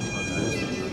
상황을 알 수 있는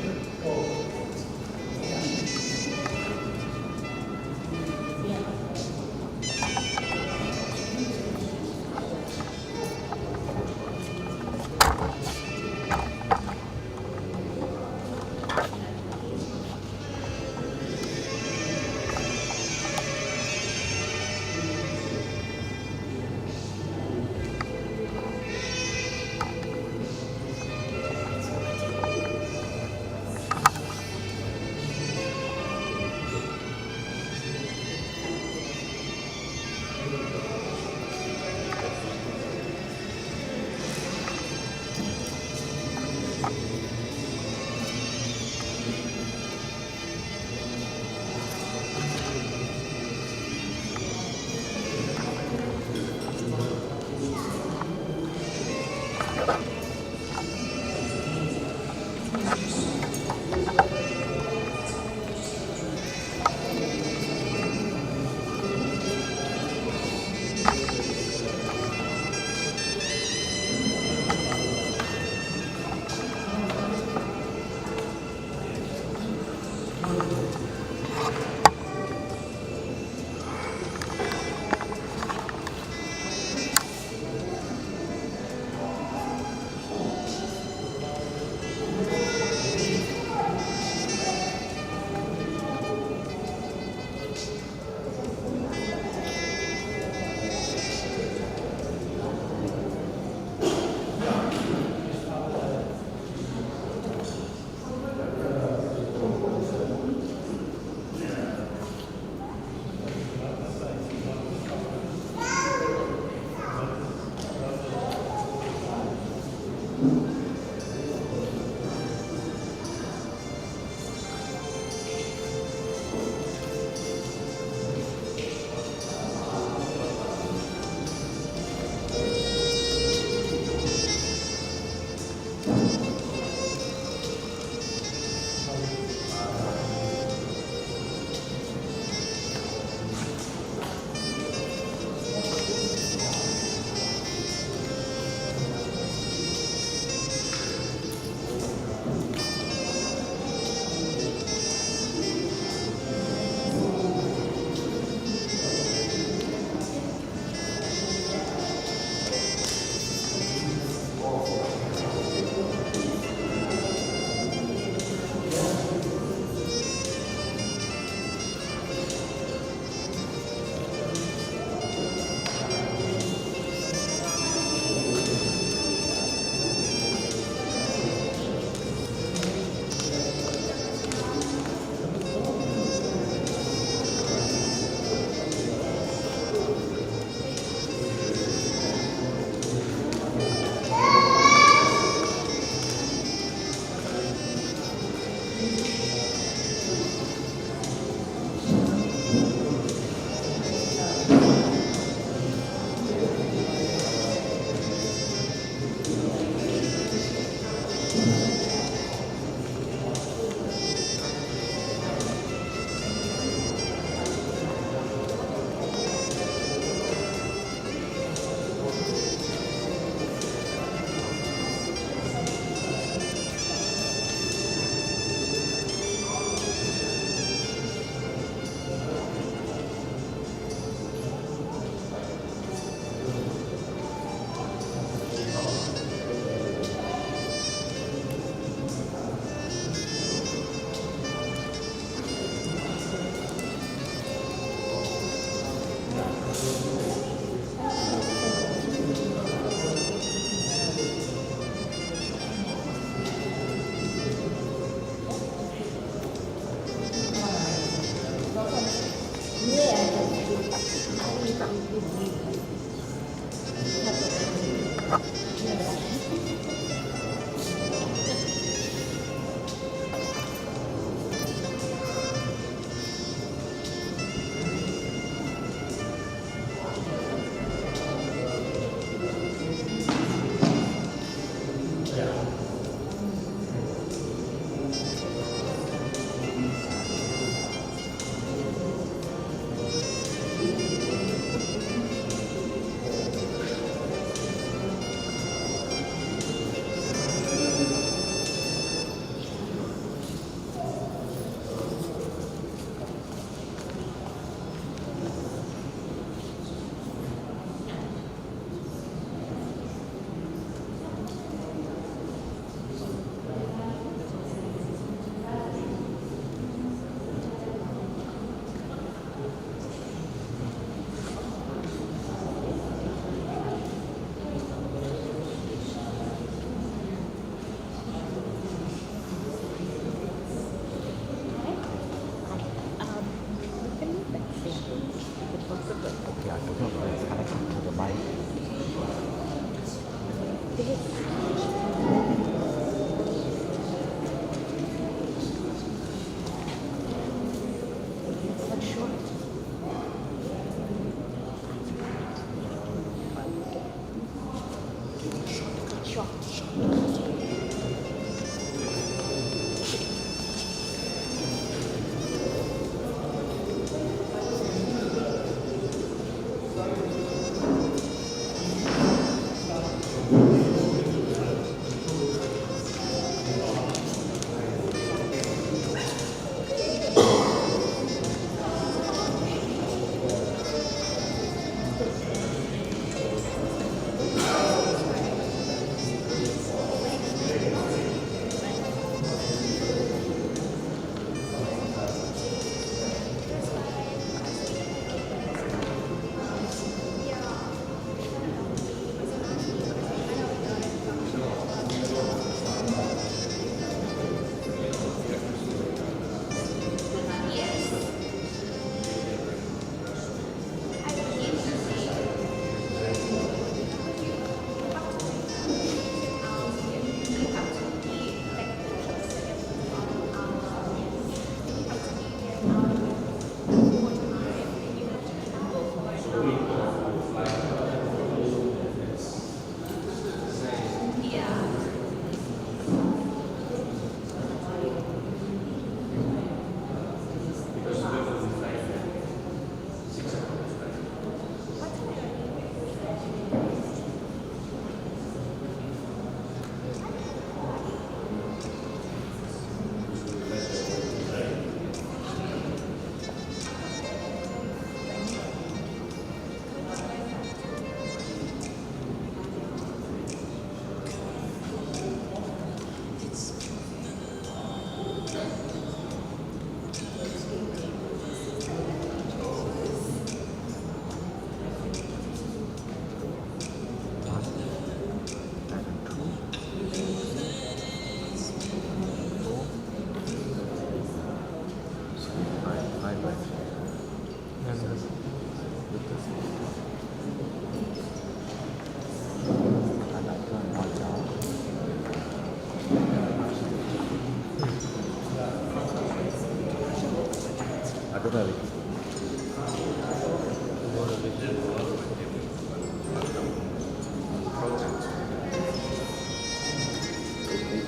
don't have it.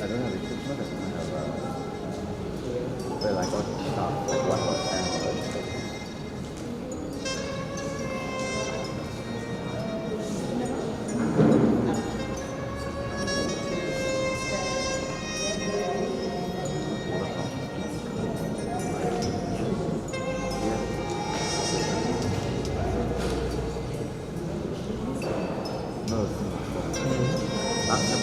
I don't have equipment. I don't have well, I got stuff like 1%. No, that's a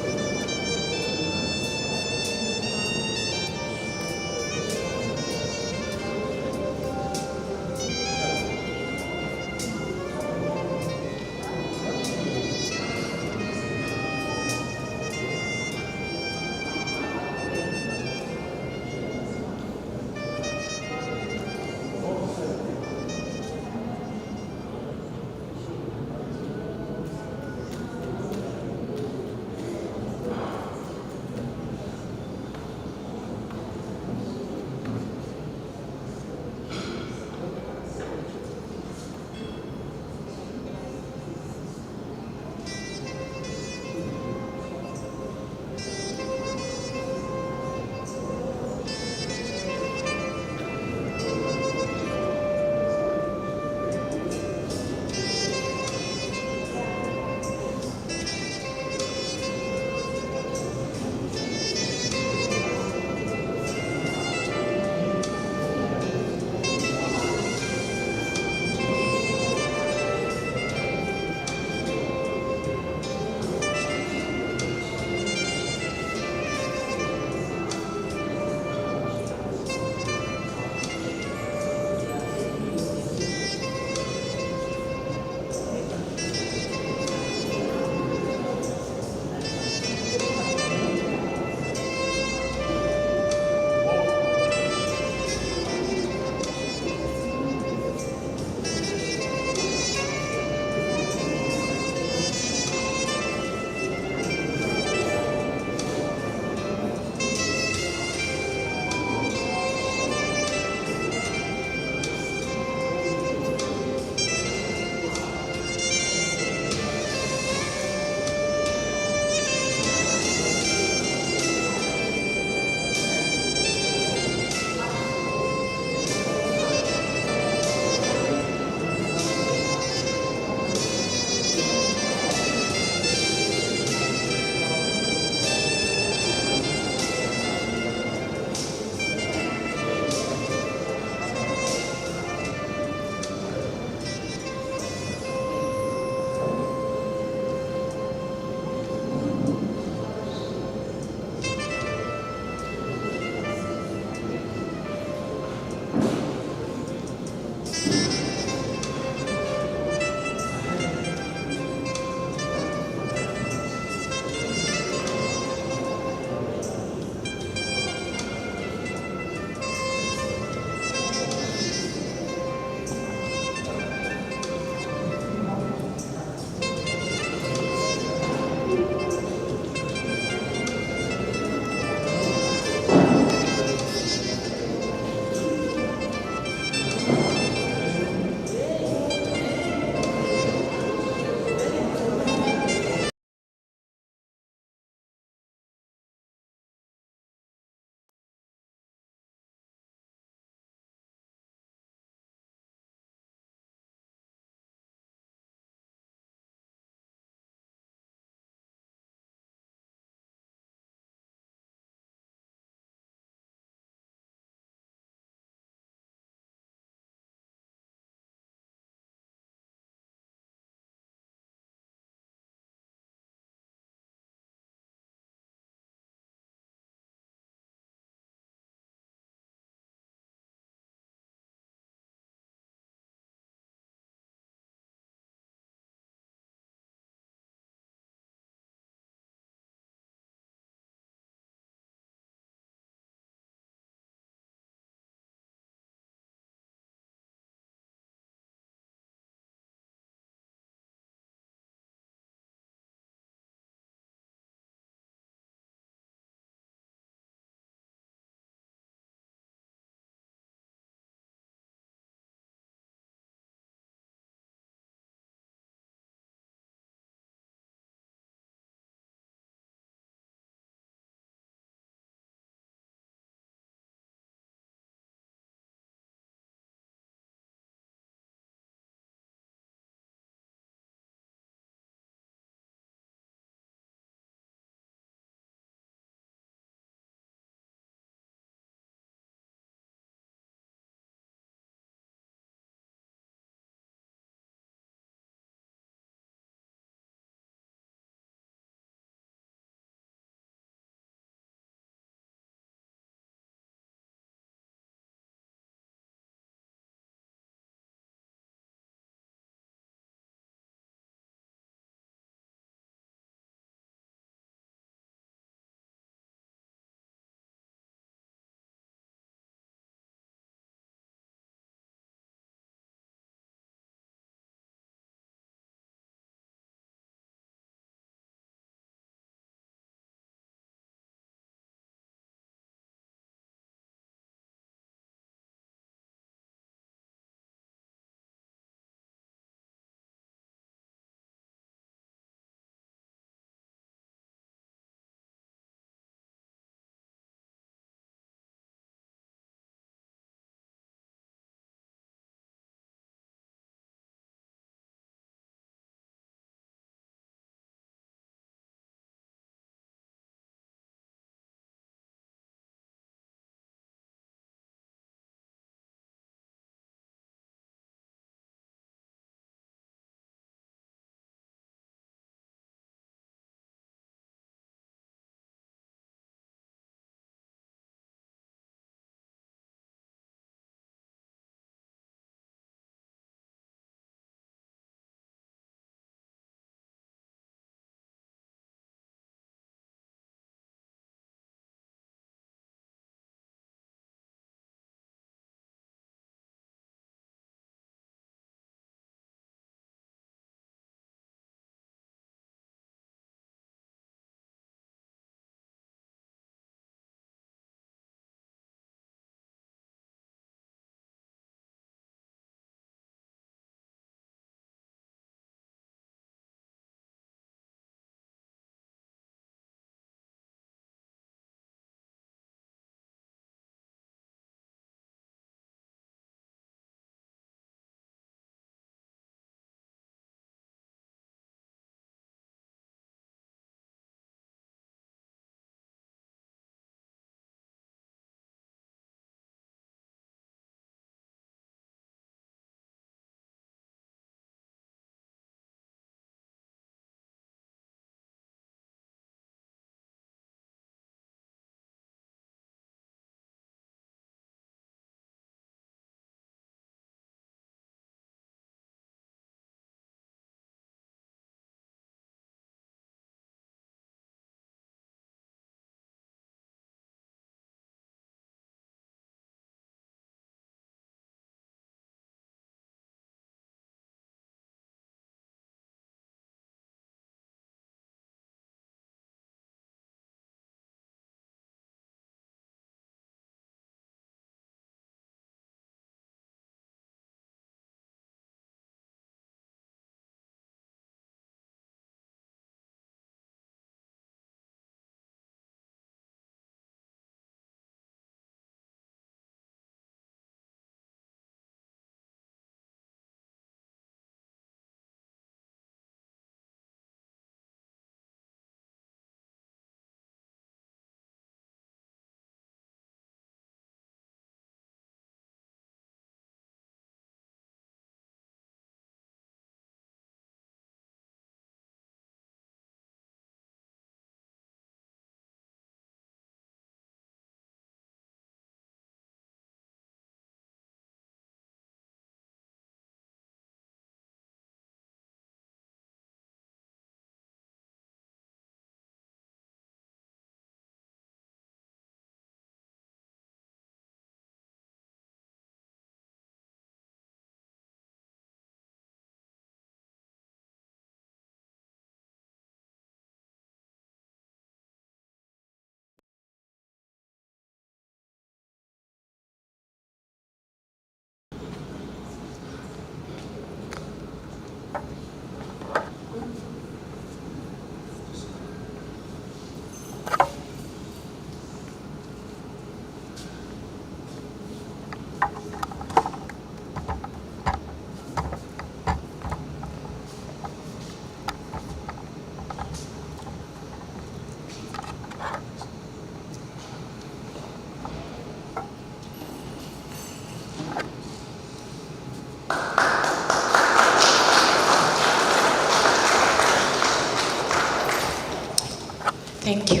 Thank you.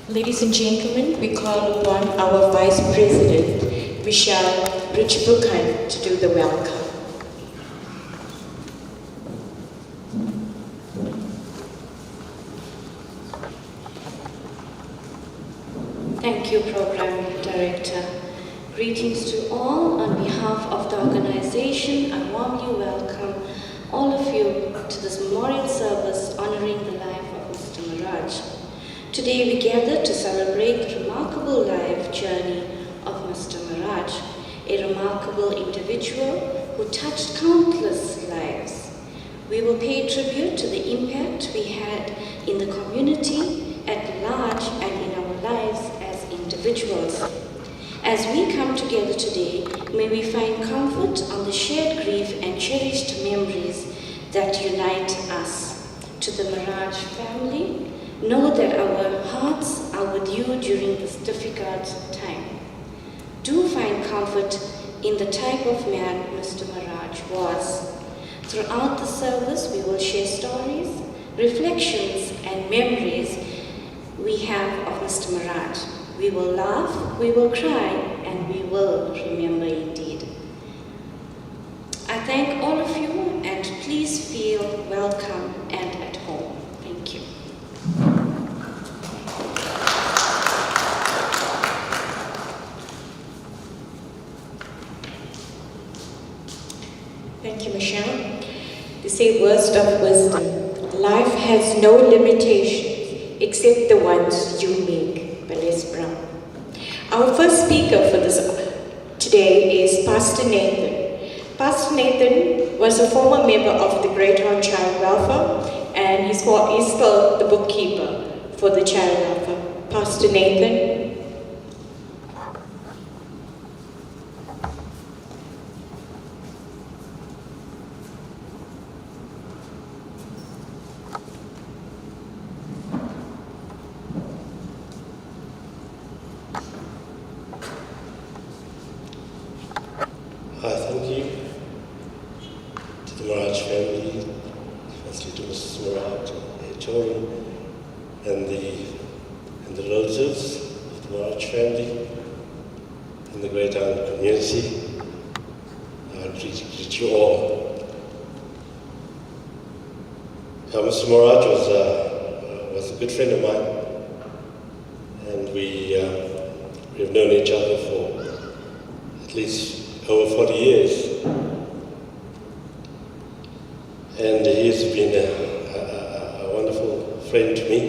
Ladies and gentlemen, we call upon our Vice President, Michelle Rajendraparsad, to do the welcome. Thank you, Program Director. Greetings to all. On behalf of the organization, I warmly welcome all of you to this memorial service honoring the life of Mr. Maharaj. Today we gather to celebrate the remarkable life journey of Mr. Maharaj, a remarkable individual who touched countless lives. We will pay tribute to the impact we had in the community at large and in our lives as individuals. As we come together today, may we find comfort on the shared grief and cherished memories that unite us. To the Maharaj family, know that our hearts are with you during this difficult time. Do find comfort in the type of man Mr. Maharaj was. Throughout the service, we will share stories, reflections, and memories we have of Mr. Maharaj. We will laugh, we will cry, and we will remember indeed. I thank all of you, and please feel welcome and at home. Thank you. Thank you, Michelle. They say words of wisdom. Life has no limitations except the ones you make. Les Brown. Our first speaker for this today is Pastor Nathan. Pastor Nathan was a former member of the Great Heart Child Welfare, and he's still the bookkeeper for the Child Welfare. Pastor Nathan. Thank you to the Maharaj family, firstly to Mrs. Maharaj, their children, and the relatives of the Maharaj family, and the Great Aunt community. I greet you all. Mr. Maharaj was a good friend of mine, and we have known each other for at least over 40 years, and he has been a wonderful friend to me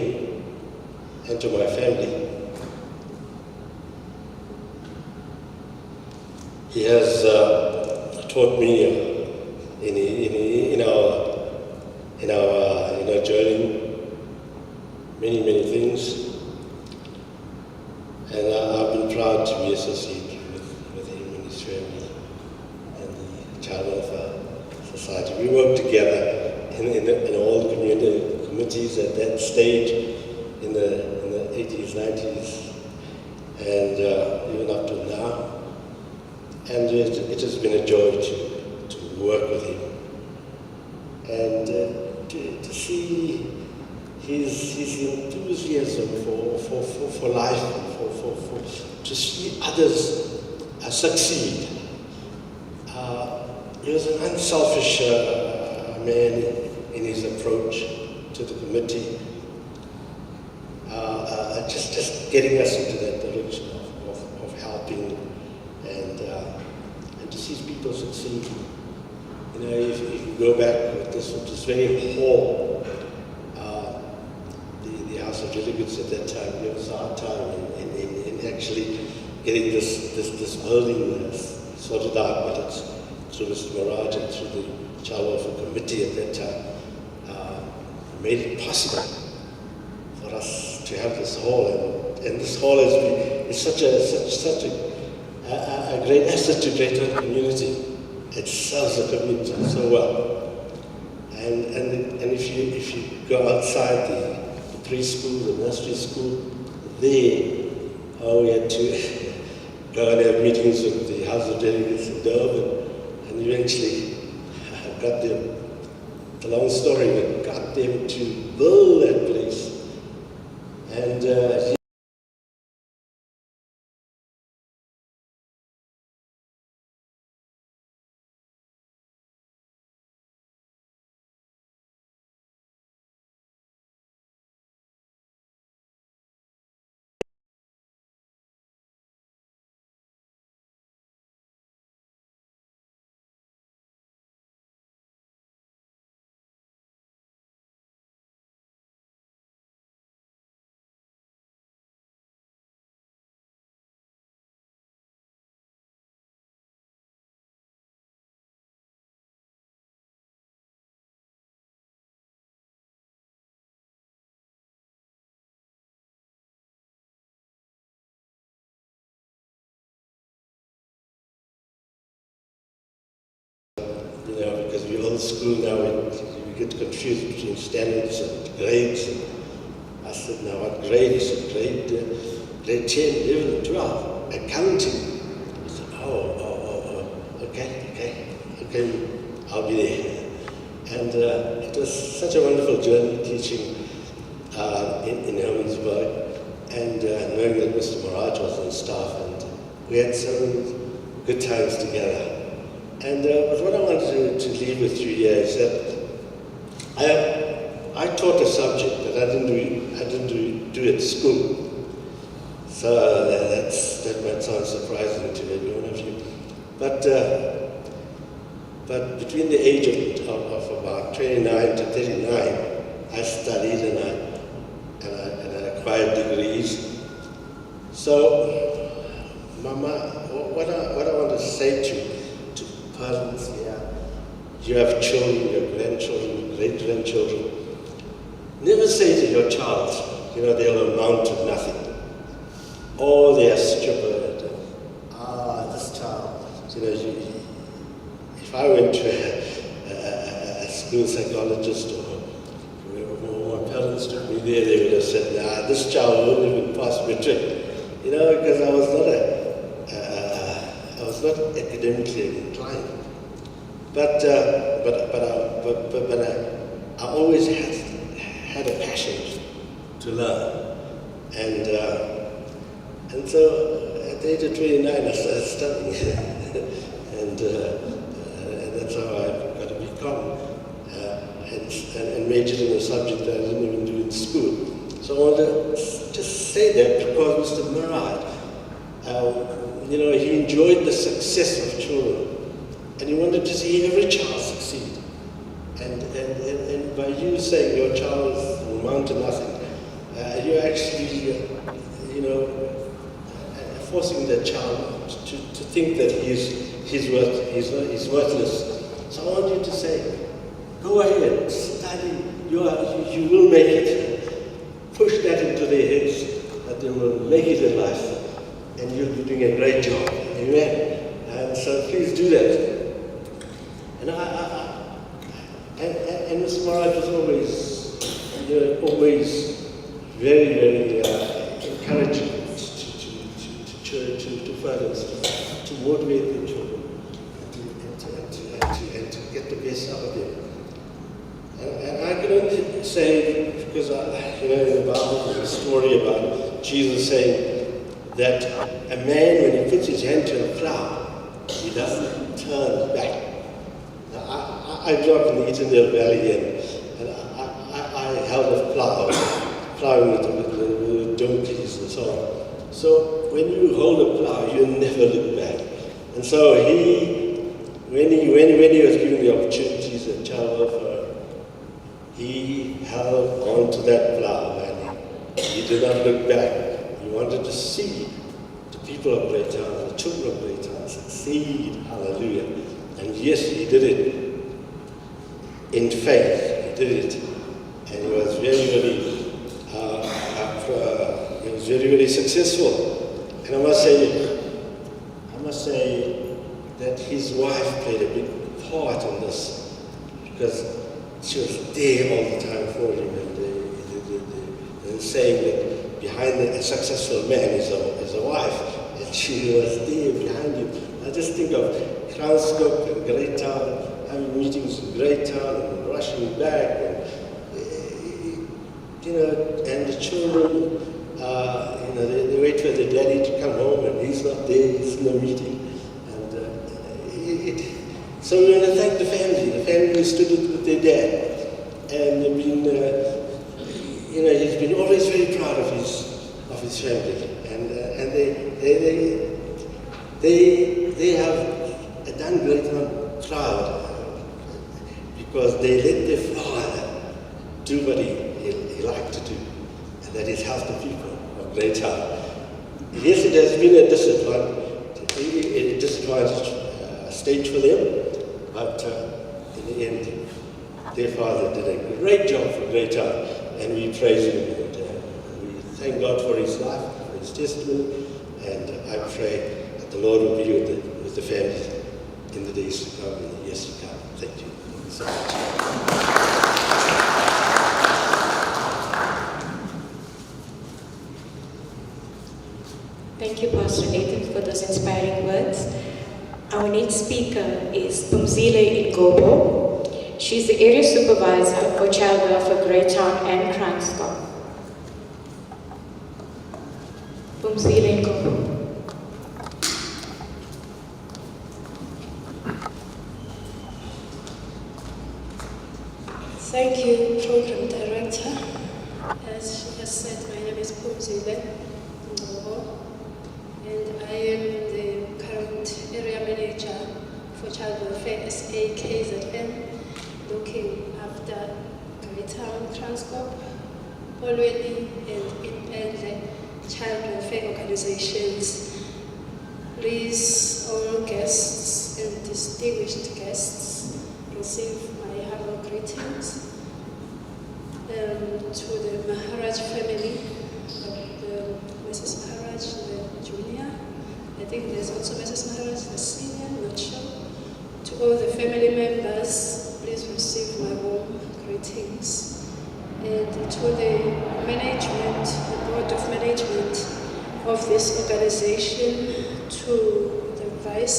and to my family. He has taught me in our journey many things, and I've been proud to be associated with him and his family. Child Welfare Society. We worked together in all the committees at that stage in the 80s, 90s, and even up to now. And it has been a joy to work with him and to see his enthusiasm for life, to see others succeed. He was an unselfish man in his approach to the committee, just getting us into that direction of helping and to see people succeed. You know, if you go back with this very hall, the House of Delegates at that time, it was a hard time in actually getting this building sorted out, but it's through Mr. Maharaj and through the Child Welfare Committee at that time, made it possible for us to have this hall, and this hall is such a great asset to Greater community. It serves the community so well, and if you go outside the preschool, the nursery school, there, we had to go and have meetings with the House of Delegates in Durban, and eventually got them. The long story, we got them to build that place, and because we're all school now, we get confused between standards and grades. And I said, now what grade? He said, grade 10, 11, 12, accounting. He said, okay, I'll be there. And it was such a wonderful journey teaching in Helensburgh, and knowing that Mr. Maraj was on staff, and we had some good times together. And but what I wanted to leave with you here is that I taught a subject that I didn't do at school. So that might sound surprising to every one of you. But between the age of about 29 to 39, I studied and I acquired degrees. So, Mama, what I want to say to parents here, you have children, your grandchildren, great-grandchildren, never say to your child, they'll amount to nothing. Or they are stupid. This child, if I went to a school psychologist or my parents took me there, they would have said, this child won't even pass matric. Because I was not academically inclined. But I always had a passion to learn. And so at the age of 29, I started studying. and that's how I got a BCom and majored in a subject that I didn't even do in school. So I want to just say that because Mr. Murad, he enjoyed the success of children, and he wanted to see every child succeed. And by you saying your child will amount to nothing, you're actually, forcing the child to think that he's worthless. So I want you to say, go ahead, study. You will make it. Push that into their heads that they will make it in life, and you'll be doing a great job. Amen. And so please do that. And Mr. Maharaj was always very, very encouraging to fathers to motivate their children and to get the best out of them. And I can only say, because in the Bible there's a story about Jesus saying that a man, when he puts his hand to a plow, he doesn't turn back. Now, I grew up in the Eatondale Valley, and I held a plow, plowing with donkeys and so on. So when you hold a plow, you never look back. And so when he was given the opportunities at Child Welfare, he held on to that plow and he did not look back. He wanted to see the people of Greytown, the children of Greytown succeed. Hallelujah. And yes, he did it. in faith. He did it, and he was very, very successful. And I must say that his wife played a big part in this, because she was there all the time for him, and saying that behind a successful man is a wife, and she was there behind him. I just think of Transcope, a great town, having meetings in great town, and rushing back, and and the children, they wait for their daddy to come home, and he's not there, he's in the meeting. So we want to thank the family who stood with their dad, and they've been, he's been always very proud of his family, and they have done great on proud, because they let their father do what he liked to do, and that is help the people of Great Town. Yes, it has been a disadvantaged stage for them, but in the end, their father did a great job for Great Town, and we praise him, and we thank God for his life, for his testimony, and I pray that the Lord will be with the families in the days to come, in the years to come. Thank you so much. Thank you, Pastor Nathan, for those inspiring words. Our next speaker is Pumzile Ngobo. She's the area supervisor for child welfare for Great Town and Transcorp. Pumzile Ngobo. Thank you, Program Director. As she has said, my name is Pumzile Ngobo, and I am the current area manager for Child Welfare SA KZN, looking after Great Town, Transcorp, Polweni, and the child welfare organizations. Please, all guests and distinguished guests, receive my humble greetings. To the Maharaj family, Mrs. Maharaj, the junior. I think there's also Mrs. Maharaj, the senior, I'm not sure. To all the family members, please receive my warm greetings. And to the management, the board of management of this organization, to the vice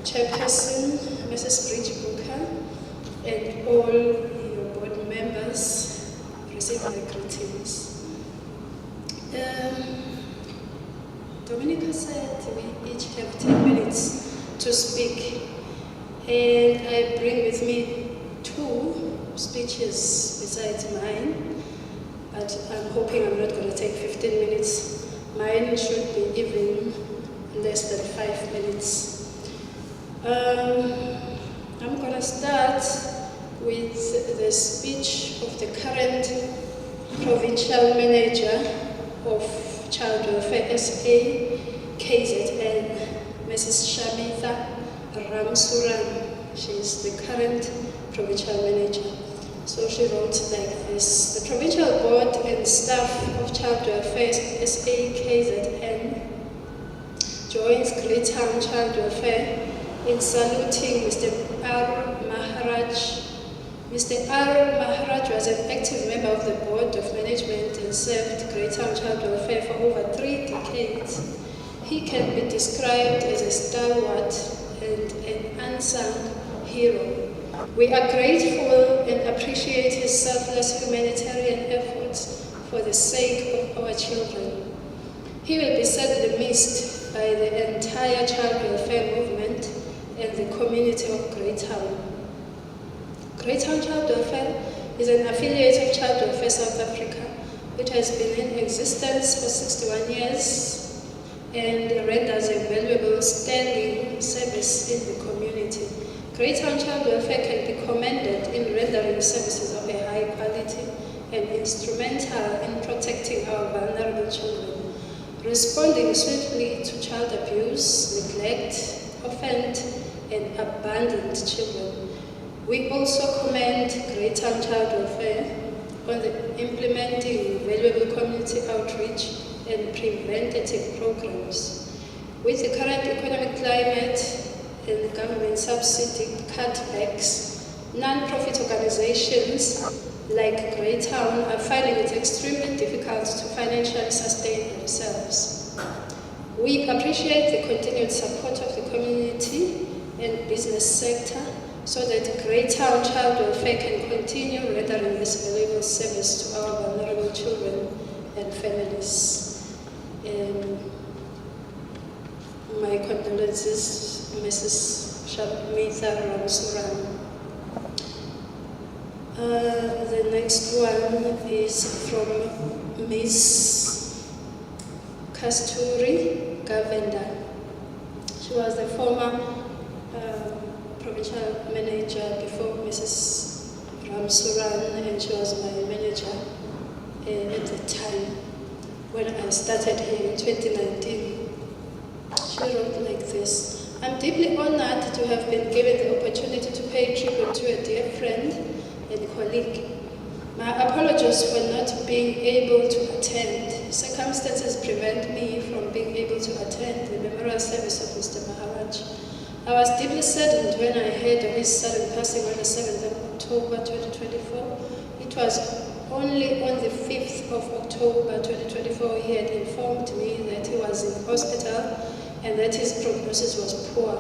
chairperson, Mrs. Bridget Booker, and all your board members, receive my greetings. Dominica said we each have 10 minutes to speak, and I bring with me 2 speeches besides mine, but I'm hoping I'm not going to take 15 minutes. Mine should be even less than 5 minutes. I'm going to start with the speech of the current provincial manager of Child Welfare SA KZN, Mrs. Shamitha Ramsuran. She is the current provincial manager. So she wrote like this: the provincial board and staff of Child Welfare SA KZN joins Great Town Child Welfare in saluting Mr. R. Maharaj. Mr. R. Maharaj was an active member of the Board of Management and served Great Town Child Welfare for over 3 decades. He can be described as a stalwart and an unsung hero. We are grateful and appreciate his selfless humanitarian efforts for the sake of our children. He will be sadly missed by the entire child welfare movement and the community of Great Town. Great Town Child Welfare is an affiliate of Child Welfare South Africa. It has been in existence for 61 years and renders a valuable standing service in the community. Great Town Child Welfare can be commended in rendering services of a high quality and instrumental in protecting our vulnerable children, responding swiftly to child abuse, neglect, orphaned, and abandoned children, We also commend Greytown Child Welfare on the implementing valuable community outreach and preventative programs. With the current economic climate and government subsidy cutbacks, non-profit organizations like Greytown are finding it extremely difficult to financially sustain themselves. We appreciate the continued support of the community and business sector so that Greytown Child Welfare can continue rendering this valuable service to our vulnerable children and families. My condolences, Mrs. Shamita Ramsuran. The next one is from Ms. Kasturi Gavenda. She was the former provincial manager before Mrs. Ramsuran, and she was my manager at the time when I started here in 2019. She wrote like this: I'm deeply honored to have been given the opportunity to pay tribute to a dear friend and colleague. My apologies for not being able to attend. Circumstances prevent me from being able to attend the memorial service of Mr. Maharaj. I was deeply saddened when I heard of his sudden passing on the 7th of October 2024. It was only on the 5th of October 2024 he had informed me that he was in hospital and that his prognosis was poor.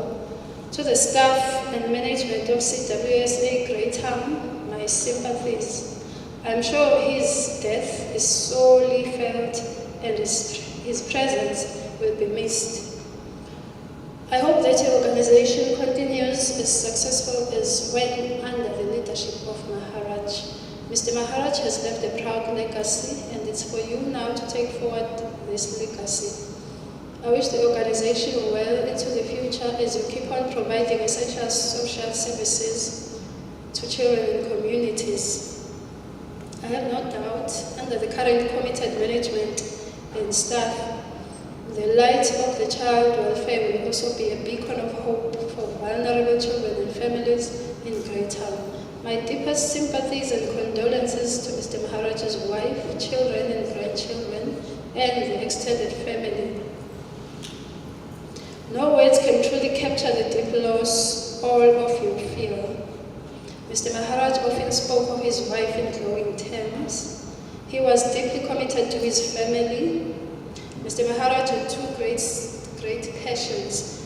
To the staff and management of CWSA Greytown, my sympathies. I'm sure his death is sorely felt and his presence will be missed. I hope that your organization continues as successful as when under the leadership of Maharaj. Mr. Maharaj has left a proud legacy, and it's for you now to take forward this legacy. I wish the organization well into the future as you keep on providing essential social services to children and communities. I have no doubt, under the current committed management and staff, the light of the child welfare will also be a beacon of hope for vulnerable children and families in Greytown. My deepest sympathies and condolences to Mr. Maharaj's wife, children and grandchildren, and the extended family. No words can truly capture the deep loss all of you feel. Mr. Maharaj often spoke of his wife in glowing terms. He was deeply committed to his family. Mr. Maharaj had two great passions: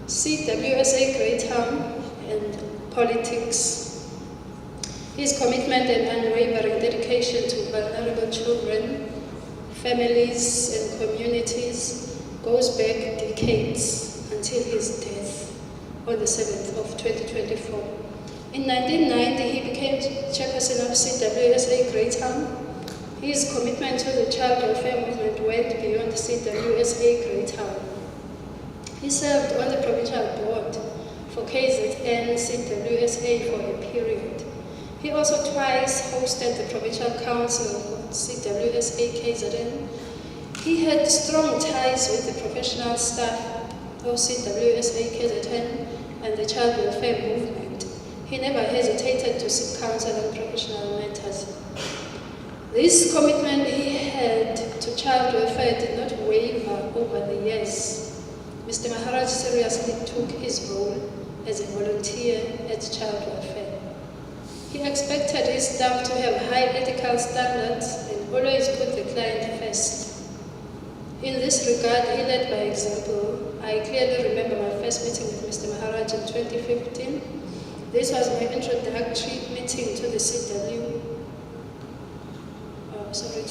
CWSA Greytown and politics. His commitment and unwavering dedication to vulnerable children, families and communities goes back decades until his death on the 7th of 2024. In 1990, he became chairperson of CWSA Greytown. His commitment to the child welfare movement went beyond CWSA Greytown. He served on the provincial board for KZN CWSA for a period. He also twice hosted the provincial council of CWSA KZN. He had strong ties with the professional staff of CWSA KZN and the child welfare movement. He never hesitated to seek counsel on professional matters. This commitment he had to child welfare did not waver over the years. Mr. Maharaj seriously took his role as a volunteer at child welfare. He expected his staff to have high ethical standards and always put the client first. In this regard, he led by example. I clearly remember my first meeting with Mr. Maharaj in 2015. This was my introductory meeting to the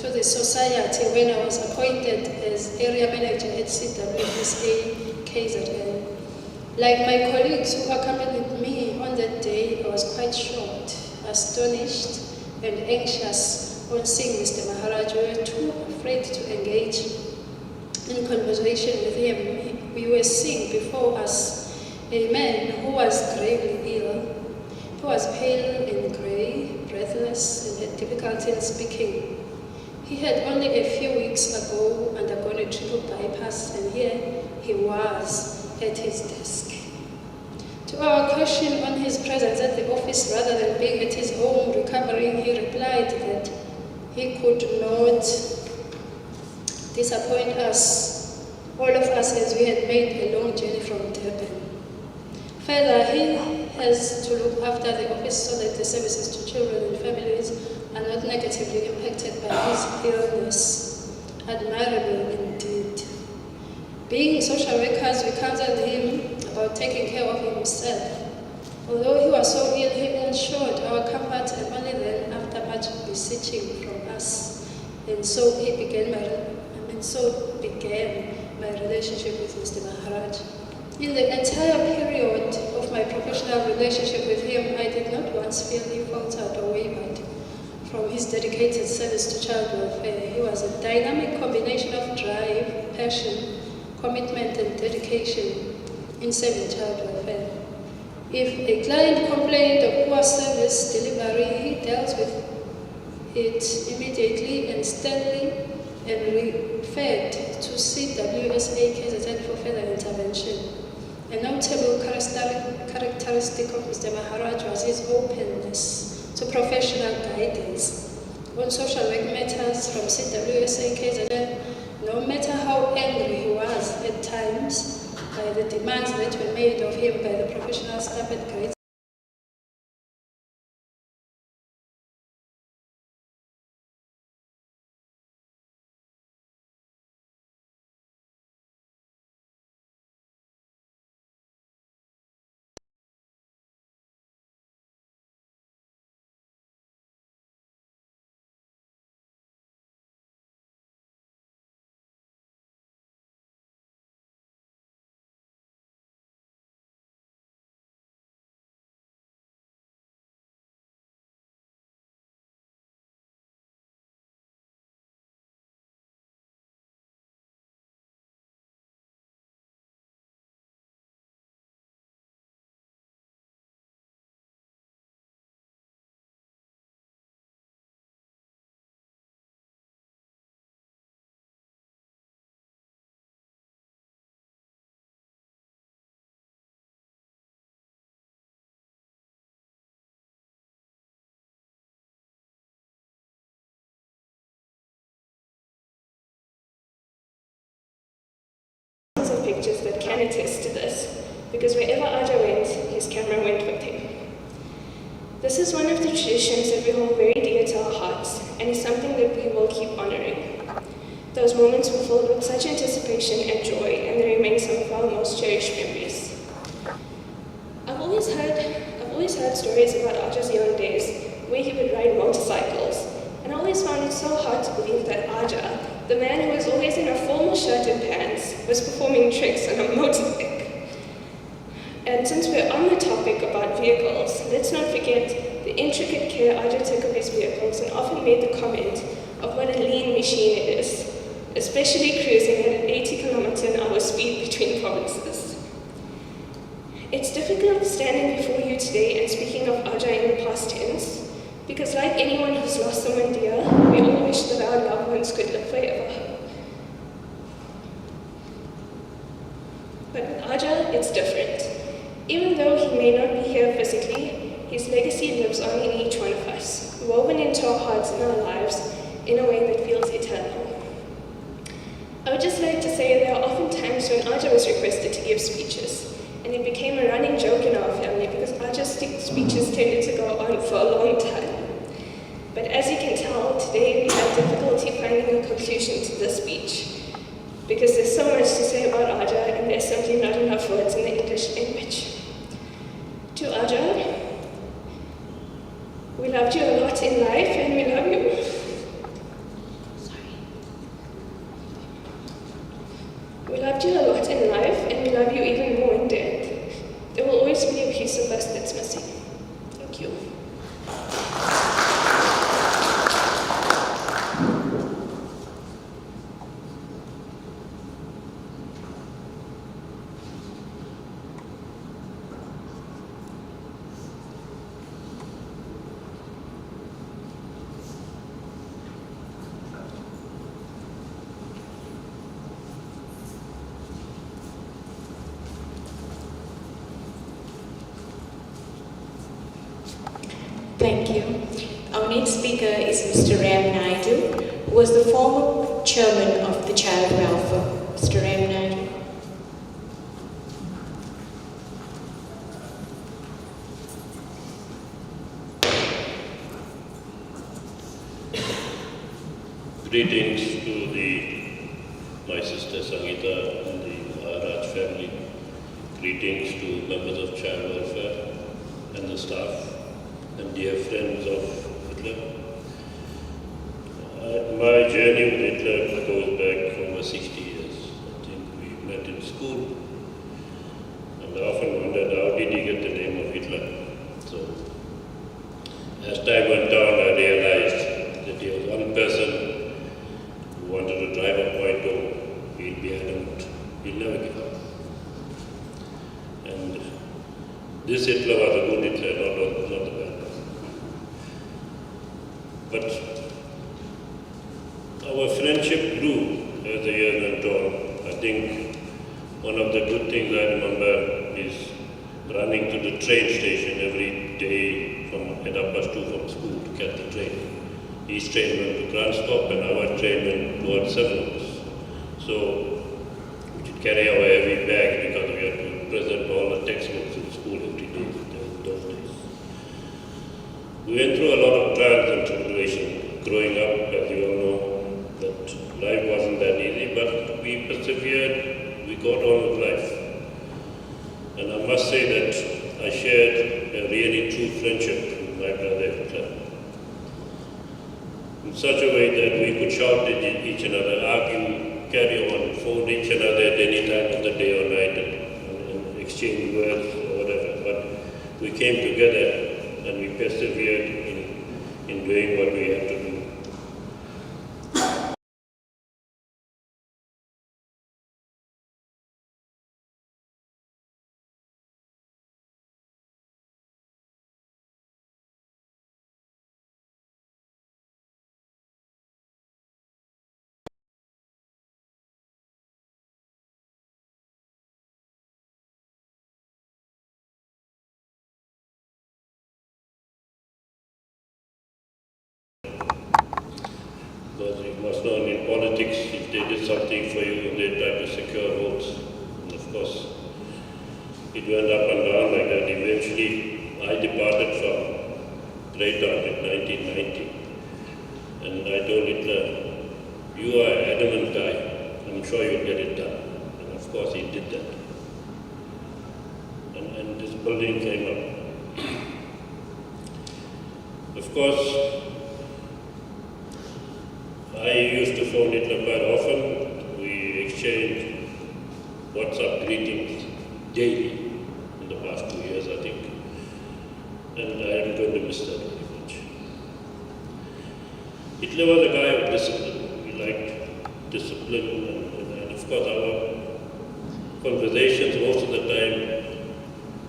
to the society when I was appointed as area manager at CWSA KZN. Like my colleagues who accompanied me on that day, I was quite shocked, astonished, and anxious on seeing Mr. Maharaj. We were too afraid to engage in conversation with him. We were seeing before us a man who was gravely ill. He was pale and grey, breathless, and had difficulty in speaking. He had only a few weeks ago undergone a triple bypass, and here he was at his desk. To our question on his presence at the office rather than being at his home recovering, he replied that he could not disappoint us, all of us, as we had made a long journey from Durban. Further, he has to look after the office so that the services to children and families are not negatively impacted by his illness. Admirable indeed. Being social workers, we counseled him about taking care of himself. Although he was so ill, he ensured our comfort, and only then, after much beseeching from us. And so began my relationship with Mr. Maharaj. In the entire period of my professional relationship with him, I did not once feel he faltered or wavered from his dedicated service to child welfare. He was a dynamic combination of drive, passion, commitment, and dedication in serving child welfare. If a client complained of poor service delivery, he dealt with it immediately and sternly and referred to CWSA KZN for further intervention. A notable characteristic of Mr. Maharaj was his openness to professional guidance on social work matters from CWSA KZN, no matter how angry he was at times by the demands that were made of him by the professional staff at grade. Of pictures that can attest to this, because wherever Aja went, his camera went with him. This is one of the traditions that we hold very dear to our hearts, and is something that we will keep honoring. Those moments were filled with such anticipation and joy, and they remain some of our most cherished memories. I've always heard stories about Aja's young days, where he would ride motorcycles, and I always found it so hard to believe that Aja, the man who was always in a formal shirt and pants, was performing tricks on a motorbike. And since we're on the topic about vehicles, let's not forget the intricate care Aja took of his vehicles, and often made the comment of what a lean machine it is, especially cruising at an 80 km/h speed between provinces. It's difficult standing before you today and speaking of Aja in the past tense, because like anyone who's lost someone dear, we all wish that our loved ones could live forever. But with Aja, it's different. Even though he may not be here physically, his legacy lives on in each one of us, woven into our hearts and our lives in a way that feels eternal. I would just like to say there are often times when Aja was requested to give speeches, and it became a running joke in our family because Aja's speeches tended to go on for a long time. But as you can tell, today we have difficulty finding a conclusion to this speech, because there's so much to say about Aja and there's simply not enough words in the English language. To Aja, we loved you a lot in life and we love you. We loved you a lot in life and we love you even more in death. There will always be a piece of us that's missing. Thank you. Thank you. Our next speaker is Mr. Ram Naidu, who was the former chairman of the Child Welfare. Mr. Ram Naidu. Greetings to my sister Sangeeta and the Maharaj family. Greetings to members of Child Welfare and the staff and dear friends of Hitler. My journey with Hitler goes back over 60 years. I think we met in school, and I often wondered how did he get the name of Hitler. So as time went on, I realized that he was one person who wanted to drive a point home. He'd be adamant. He'll never give up. And this Hitler was a good Hitler, not a bad one. But our friendship grew as the years went on. I think one of the good things I remember is running to the train station every day from at 2:30 from school to catch the train. His train went to Grand Stop and our train went towards Sevens. So we should carry our heavy bags because we had to present all the textbooks in school every day in those days. We went through a lot of trials and tribulation growing up, as you all know, that life wasn't that easy, but we persevered, we got on with life. And I must say that I shared a really true friendship with my brother Hitler. In such a way that we could shout at each another, argue, carry on, phone each another at any time of the day or night and exchange words or whatever. But we came together and we persevered in doing what we had to do. Because you must know in politics, if they did something for you, they tried to secure votes. And of course, it went up and down like that. Eventually, I departed from Greytown in 1990. And I told Hitler, you are an adamant guy. I'm sure you'll get it done. And of course, he did that. And this building came up. Of course, I used to phone Hitler quite often. We exchanged WhatsApp greetings daily in the past 2 years, I think. And I am going to miss that very much. Hitler was a guy of discipline. He liked discipline, and of course our conversations most of the time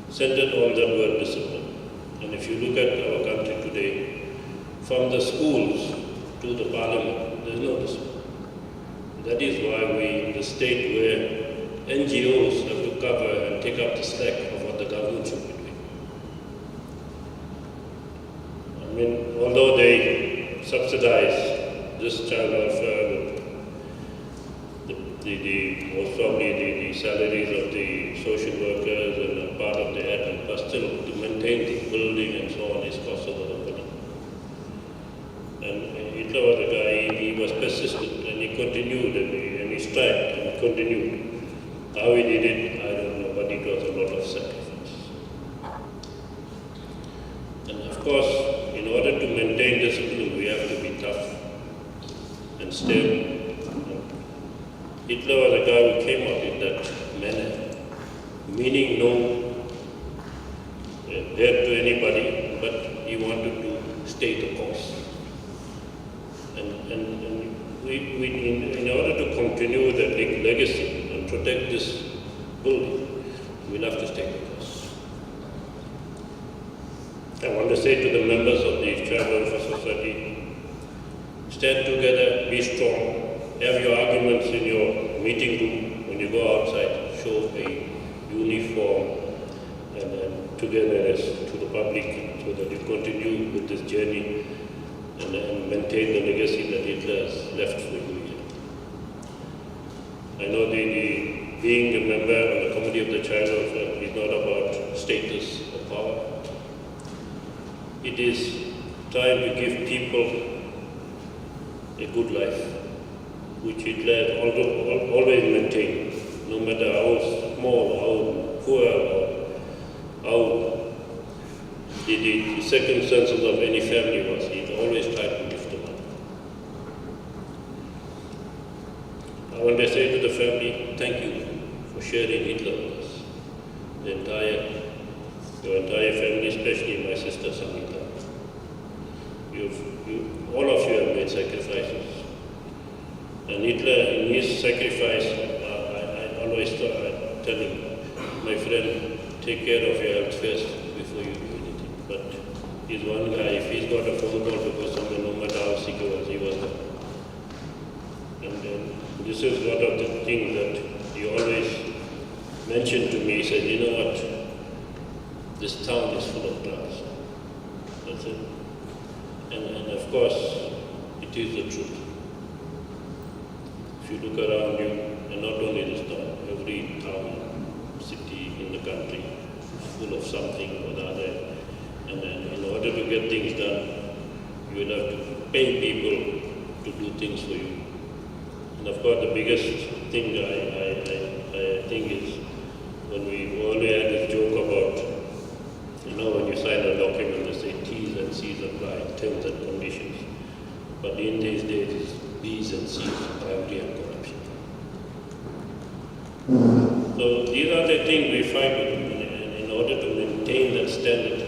centered on that word discipline. And if you look at our country today, from the schools to the parliament, there's no discipline. That is why we, in the state where NGOs have to cover and take up the slack of what the government should be doing. I mean, although they subsidize this child welfare, most probably the salaries of the social workers and a part of the admin, but still to maintain the building and so on is cost of the money. And Hitler was a guy, he was persistent and he continued and he strived and continued. How he did it, I don't know, but it was a lot of sacrifice. And of course, in order to maintain discipline, we have to be tough and stable. Hitler was a guy who came out in that manner, meaning no hurt to anybody, but he wanted to stay the course. And in order to continue that legacy and protect this building, we'll have to stay the course. I want to say to the members of the Child Welfare Society, stand together, be strong, have your arguments in your meeting room. When you go outside, show a uniform and togetherness to the public so that we continue with this journey and maintain the legacy that Hitler has left for you here. I know being a member of the Committee of the Child Welfare is not about status or power. It is time to give people a good life, which Hitler has always maintained, no matter how small, how poor, or how the circumstances of any family was. He always tried to lift them up. I want to say to the family, thank you for sharing Hitler with us. Your entire family, especially my sister Samita. All of you have made sacrifices. And Hitler, in his sacrifice, I always tell him, my friend, take care of your health first before you do anything. But he's one guy, if he's got a phone call to go somewhere, no matter how sick he was there. And this is one of the things that he always mentioned to me. He said, you know what, this town is full of drugs. That's it. And of course, it is the truth. If you look around you, and not only this town, every town, city in the country is full of something or the other. And then in order to get things done, you will have to pay people to do things for you. And of course, the biggest thing I think is when we only had this joke about, when you sign a document, they say T's and C's apply, terms and conditions. But in these days, it's B's and C's, bribery and corruption. So these are the things we fight in order to maintain that standard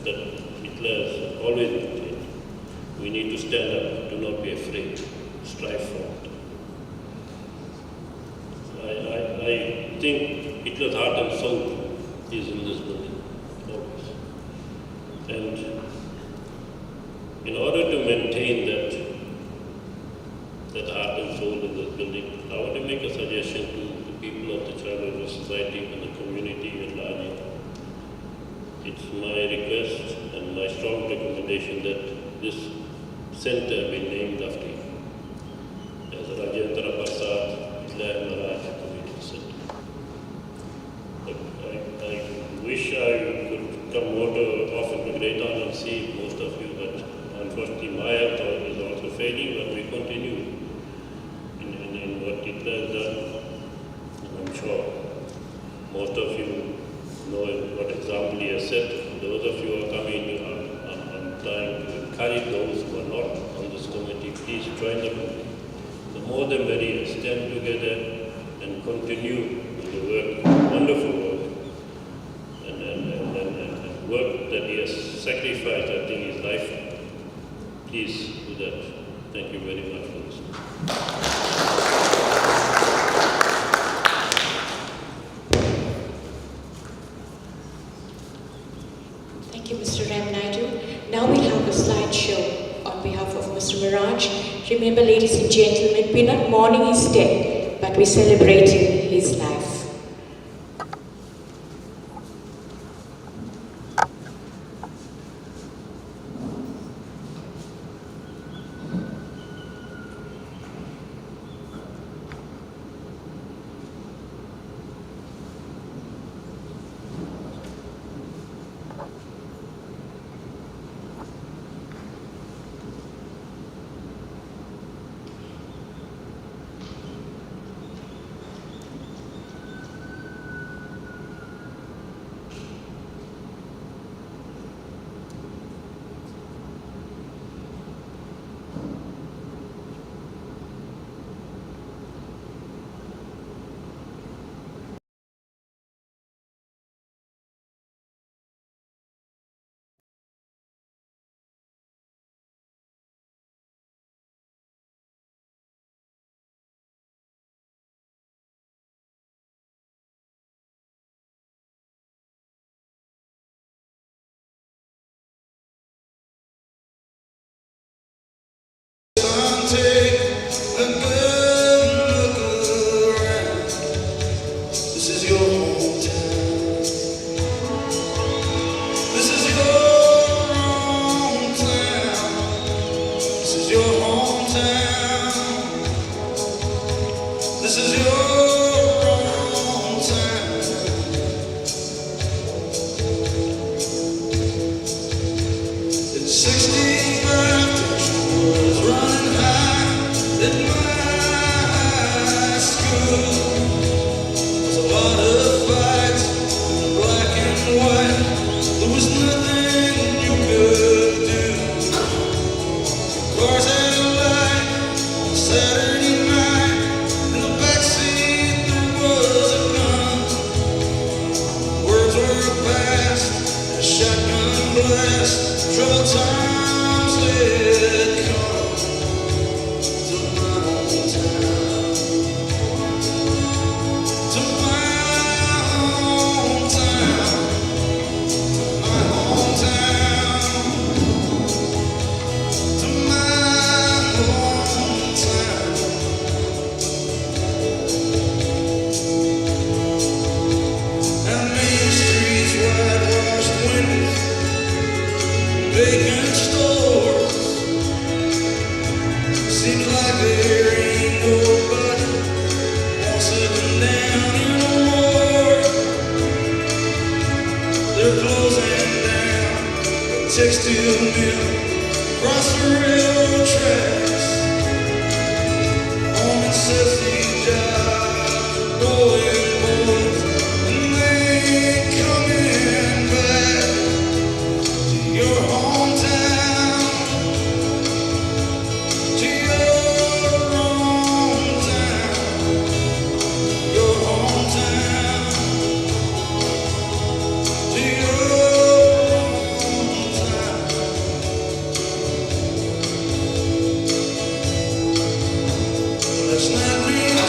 that Hitler has always maintained. We need to stand up, do not be afraid, strive forward. I think Hitler's heart and soul is in this building, always. And in order to maintain that heart and soul in this building, I want to make a suggestion to the people of the Child Welfare Society and the community at large. It's my request and my strong recommendation that this center be named after you, as Rajendraparsad Community Center. I wish I could come more often to Great Town and see most of you, but unfortunately my health is also failing, but we continue in what Hitler has done. I'm sure most of you know what example he has set. Those of you who are coming, I'm trying to encourage those who are not on this committee, please join the committee. The more the merrier, stand together and continue with the work, wonderful work, and work that he has sacrificed, I think, his life. Please do that. Thank you very much for listening. Thank you, Mr. Ram Naidu. Now we have a slideshow on behalf of Mr. Miraj. Remember, ladies and gentlemen, we're not mourning his death, but we're celebrating his life. times had come to my hometown, to my hometown, my hometown, to my hometown. And Main Street's whitewashed windows, vacant stores, seems like there ain't nobody wants sitting down anymore. They're closing down the textile mill across the railroad tracks. Home necessity jobs are going, boys, and they ain't coming back to your hometown, to your hometown, your hometown, to your hometown. Let's not be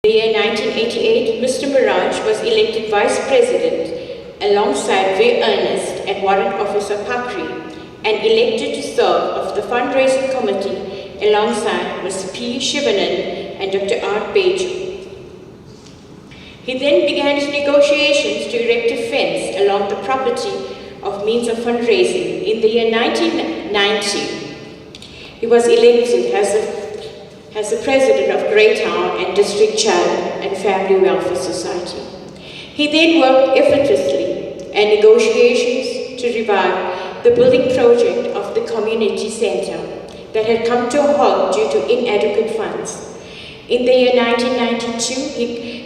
In the year 1988, Mr. Mirage was elected Vice President alongside V. Ernest and Warrant Officer Pakri, and elected to serve of the fundraising committee alongside Ms. P. Shivanan and Dr. R. Beju. He then began his negotiations to erect a fence along the property of means of fundraising. In the year 1990, he was elected as the president of Greytown and District Child and Family Welfare Society. He then worked effortlessly and negotiations to revive the building project of the community center that had come to a halt due to inadequate funds. In the year 1992,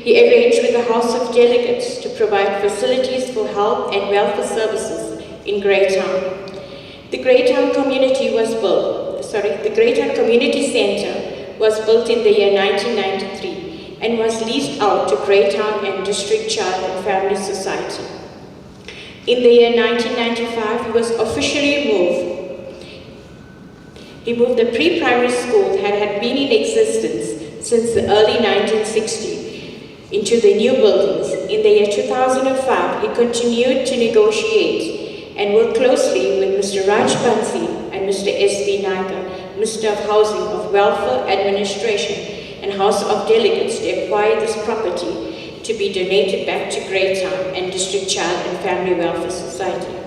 he arranged with the House of Delegates to provide facilities for health and welfare services in Greytown. The Greytown Community Center was built in the year 1993 and was leased out to Greytown and District Child and Family Society. In the year 1995, he was officially moved. He moved the pre-primary school that had been in existence since the early 1960s into the new buildings. In the year 2005, he continued to negotiate and work closely with Mr. Raj Bansi and Mr. S.V. Nagar, Minister of Housing, of Welfare Administration and House of Delegates, to acquire this property to be donated back to Greytown and District Child and Family Welfare Society.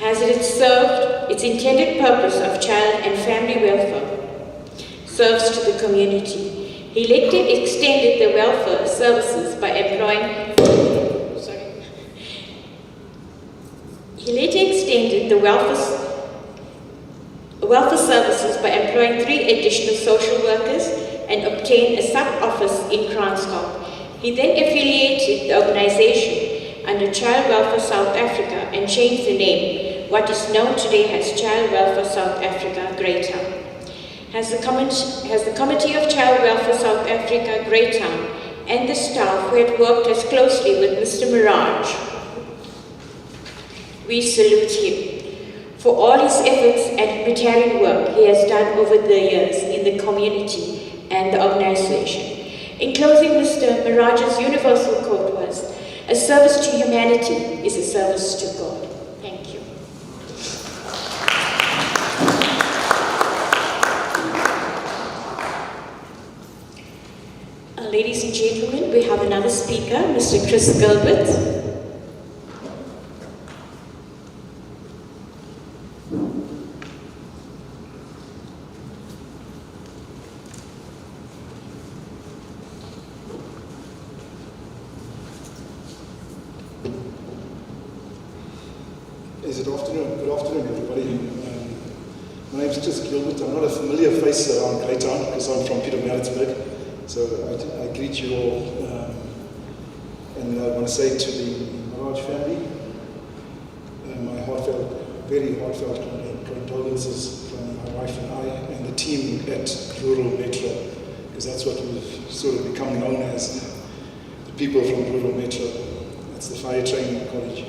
As it served its intended purpose of child and family welfare, serves to the community. He later extended the welfare services by employing welfare services by employing 3 additional social workers and obtained a sub-office in Kranskop. He then affiliated the organization under Child Welfare South Africa and changed the name, what is known today as Child Welfare South Africa, Greytown. Has the Committee of Child Welfare South Africa, Greytown, and the staff who had worked as closely with Mr. Mirage. We salute him for all his efforts and humanitarian work he has done over the years in the community and the organization. In closing, Mr. Mirage's universal quote was, "A service to humanity is a service to God." Thank you. Ladies and gentlemen, we have another speaker, Mr. Chris Gilbert. Good afternoon, everybody. My name is Chris Gilbert. I'm not a familiar face around Greytown because I'm from Pietermaritzburg. So I greet you all, and I want to say to the Mirage family, my very heartfelt condolences from my wife and I and the team at Rural Metro, because that's what we've sort of become known as, the people from Rural Metro. That's the Fire Training College.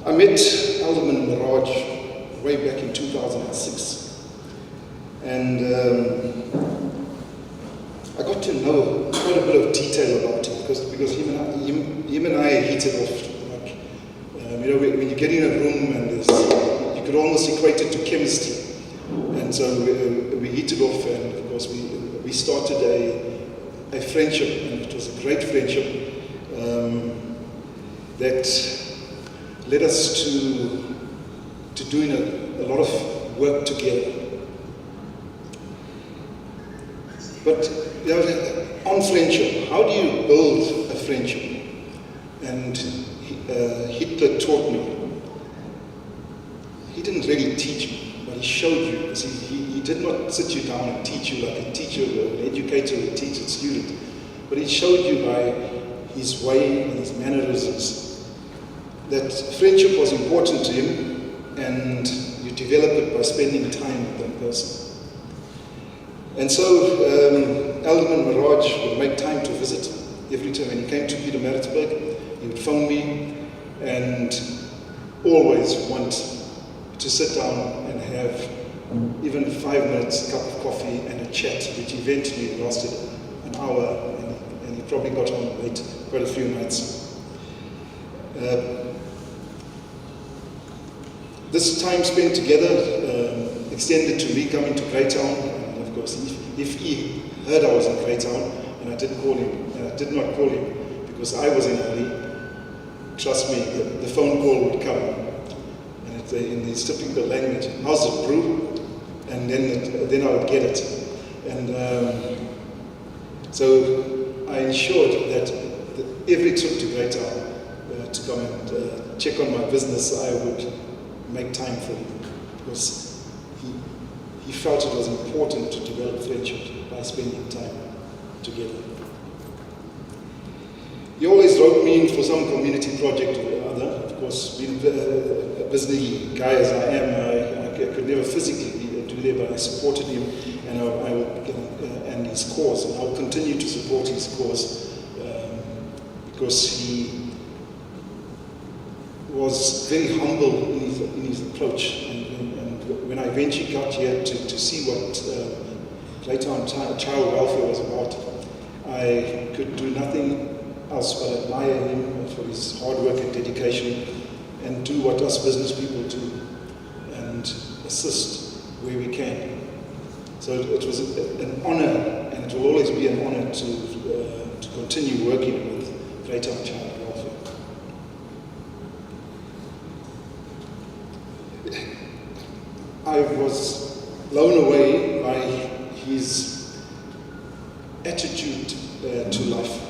I met Alderman Mirage way back in 2006, and I got to know quite a bit of detail about him because him and I hit it off. Like, when you get in a room and you could almost equate it to chemistry, and so we hit it off, and of course we started a friendship, and it was a great friendship that led us to doing a lot of work together. But on friendship, how do you build a friendship? And Hitler taught me. He didn't really teach me, but he showed you. He did not sit you down and teach you like a teacher or an educator would teach a student, but he showed you by his way and his mannerisms that friendship was important to him, and you develop it by spending time with that person. And so Alderman Mirage would make time to visit. Every time when he came to Pietermaritzburg, he would phone me and always want to sit down and have even 5 minutes, a cup of coffee and a chat, which eventually lasted an hour, and he probably got home late quite a few nights. This time spent together extended to me coming to Greytown, and of course, if he heard I was in Greytown and I did not call him because I was in a hurry, trust me, the phone call would come, and in his typical language, "How's it, bro?" And then I would get it, and so I ensured that every trip to Greytown to come and check on my business, I would make time for him, because he felt it was important to develop friendship by spending time together. He always wrote me in for some community project or other. Of course, being a busy guy as I am, I could never physically do there, but I supported him and his cause, and I'll continue to support his cause because he was very humble in his approach. And when I eventually got here to see what Greytown child welfare was about, I could do nothing else but admire him for his hard work and dedication, and do what us business people do, and assist where we can. So it was an honor, and it will always be an honor to continue working with Greytown child welfare. I was blown away by his attitude to life.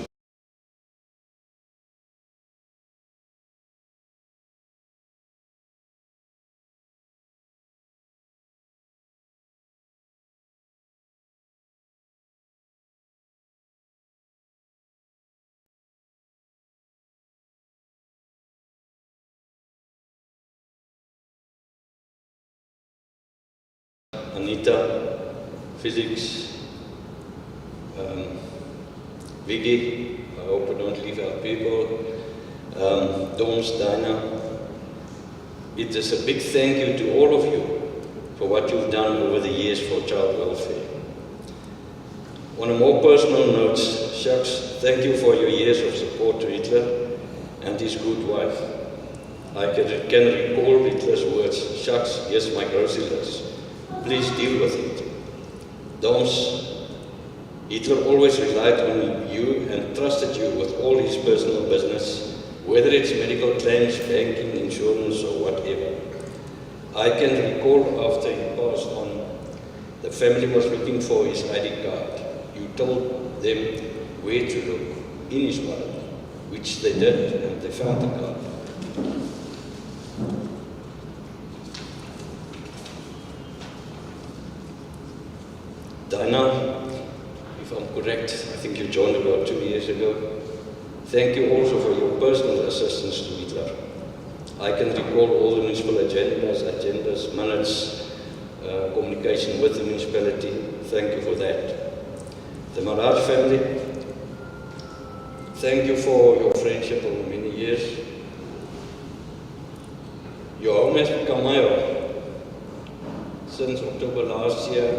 Anita, physics, Vicky, I hope I don't leave out people, Doms, Dinah. It is a big thank you to all of you for what you've done over the years for child welfare. On a more personal note, Shucks, thank you for your years of support to Hitler and his good wife. I can recall Hitler's words, "Shucks, here's my grocery list. Please deal with it." Doms, Hitler always relied on you and trusted you with all his personal business, whether it's medical claims, banking, insurance, or whatever. I can recall after he passed on, the family was looking for his ID card. You told them where to look in his wallet, which they did, and they found the card. Dinah, if I'm correct, I think you joined about 2 years ago. Thank you also for your personal assistance to Hitler. I can recall all the municipal agendas, minutes, communication with the municipality. Thank you for that. The Maraj family, thank you for your friendship over many years. Your home has become my home. Since October last year,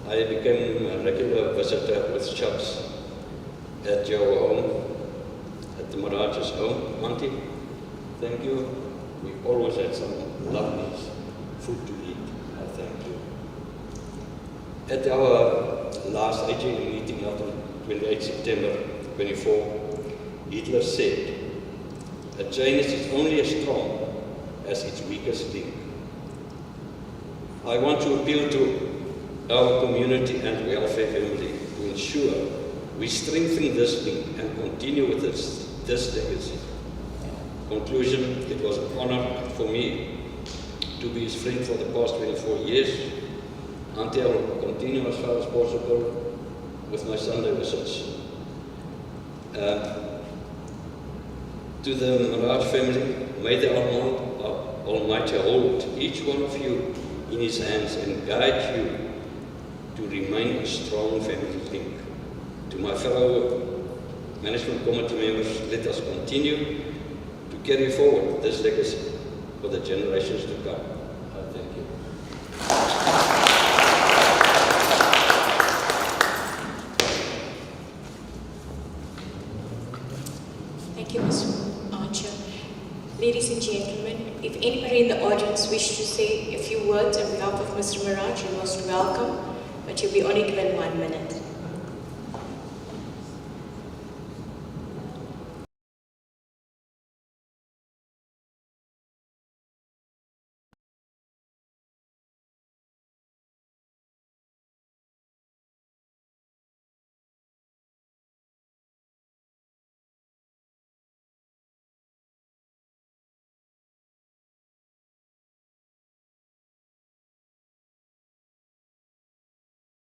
I became a regular visitor with Chucks at your home, at the Maraj's home. Auntie, thank you. We always had some lovely food to eat. I thank you. At our last AGM meeting held on 28 September 24, Hitler said, "A chain is only as strong as its weakest link." I want to appeal to our community and welfare family to ensure we strengthen this link and continue with this legacy. Conclusion, it was an honor for me to be his friend for the past 24 years. Auntie, I will continue as far as possible with my Sunday visits. To the Maraj family, may the Almighty hold each one of you in his hands and guide you to remain a strong family link. To my fellow management committee members, let us continue to carry forward this legacy for the generations to come. Thank you. Thank you, Mr. Archer. Ladies and gentlemen, if anybody in the audience wish to say a few words on behalf of Mr. Miraj, you're most welcome, but you'll be only given 1 minute.